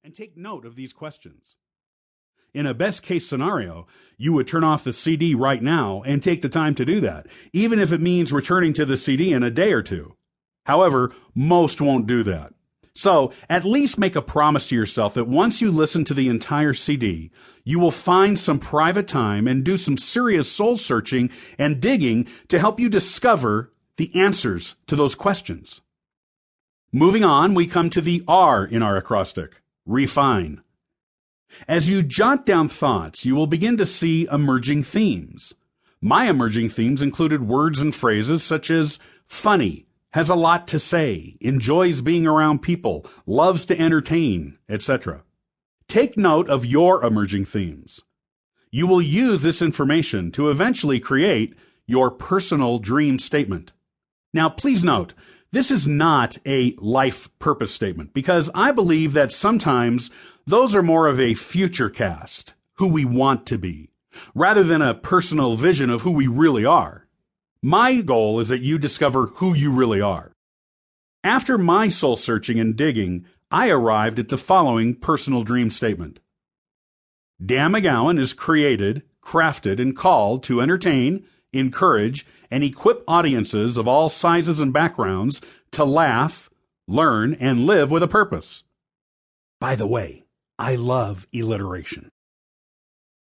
and take note of these questions. In a best-case scenario, you would turn off the CD right now and take the time to do that, even if it means returning to the CD in a day or two. However, most won't do that. So, at least make a promise to yourself that once you listen to the entire CD, you will find some private time and do some serious soul-searching and digging to help you discover the answers to those questions. Moving on, we come to the R in our acrostic, refine. As you jot down thoughts, you will begin to see emerging themes. My emerging themes included words and phrases such as funny, has a lot to say, enjoys being around people, loves to entertain, etc. Take note of your emerging themes. You will use this information to eventually create your personal dream statement. Now, please note, this is not a life purpose statement because I believe that sometimes those are more of a future cast, who we want to be, rather than a personal vision of who we really are. My goal is that you discover who you really are. After my soul searching and digging, I arrived at the following personal dream statement. Dan McGowan is created, crafted, and called to entertain, encourage, and equip audiences of all sizes and backgrounds to laugh, learn, and live with a purpose. By the way, I love alliteration.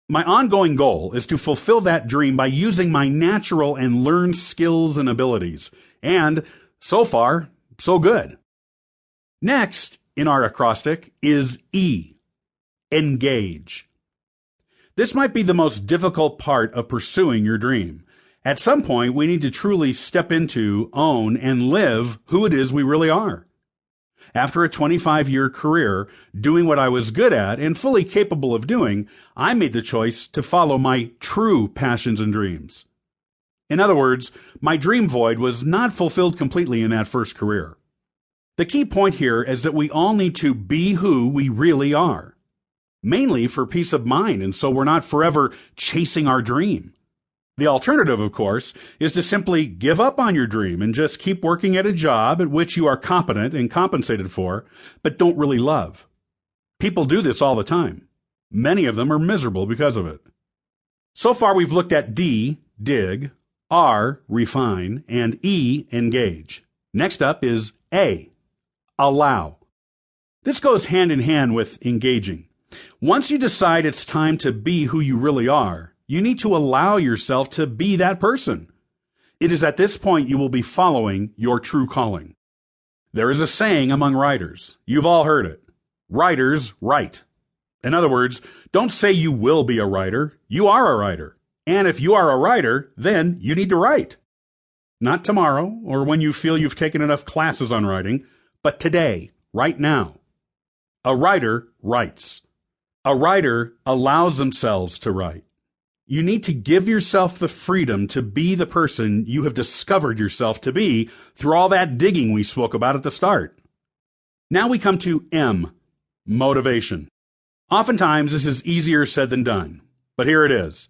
My ongoing goal is to fulfill that dream by using my natural and learned skills and abilities. And so far, so good. Next in our acrostic is E, engage. This might be the most difficult part of pursuing your dream. At some point, we need to truly step into, own, and live who it is we really are. After a 25-year career doing what I was good at and fully capable of doing, I made the choice to follow my true passions and dreams. In other words, my dream void was not fulfilled completely in that first career. The key point here is that we all need to be who we really are, mainly for peace of mind, and so we're not forever chasing our dream. The alternative, of course, is to simply give up on your dream and just keep working at a job at which you are competent and compensated for, but don't really love. People do this all the time. Many of them are miserable because of it. So far, we've looked at D, dig, R, refine, and E, engage. Next up is A, allow. This goes hand in hand with engaging. Once you decide it's time to be who you really are, you need to allow yourself to be that person. It is at this point you will be following your true calling. There is a saying among writers. You've all heard it. Writers write. In other words, don't say you will be a writer. You are a writer. And if you are a writer, then you need to write. Not tomorrow or when you feel you've taken enough classes on writing, but today, right now. A writer writes. A writer allows themselves to write. You need to give yourself the freedom to be the person you have discovered yourself to be through all that digging we spoke about at the start. Now we come to M, motivation. Oftentimes this is easier said than done, but here it is.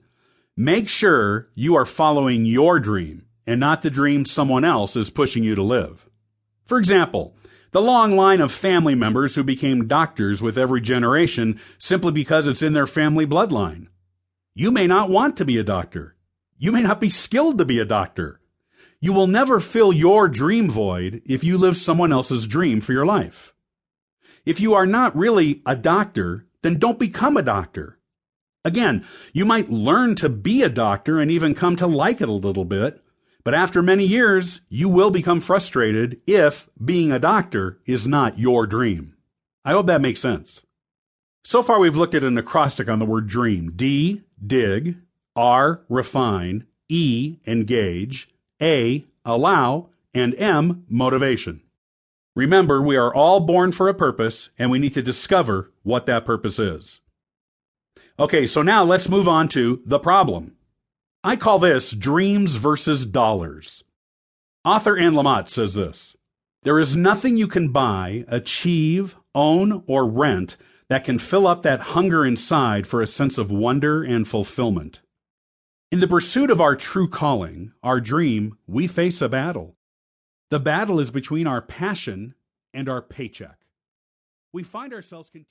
Make sure you are following your dream and not the dream someone else is pushing you to live. For example, the long line of family members who became doctors with every generation simply because it's in their family bloodline. You may not want to be a doctor. You may not be skilled to be a doctor. You will never fill your dream void if you live someone else's dream for your life. If you are not really a doctor, then don't become a doctor. Again, you might learn to be a doctor and even come to like it a little bit, but after many years, you will become frustrated if being a doctor is not your dream. I hope that makes sense. So far, we've looked at an acrostic on the word dream. D, dig, R, refine, E, engage, A, allow, and M, motivation. Remember, we are all born for a purpose, and we need to discover what that purpose is. Okay, so now let's move on to the problem. I call this dreams versus dollars. Author Anne Lamott says this: there is nothing you can buy, achieve, own, or rent that can fill up that hunger inside for a sense of wonder and fulfillment. In the pursuit of our true calling, our dream, we face a battle. The battle is between our passion and our paycheck. We find ourselves continuing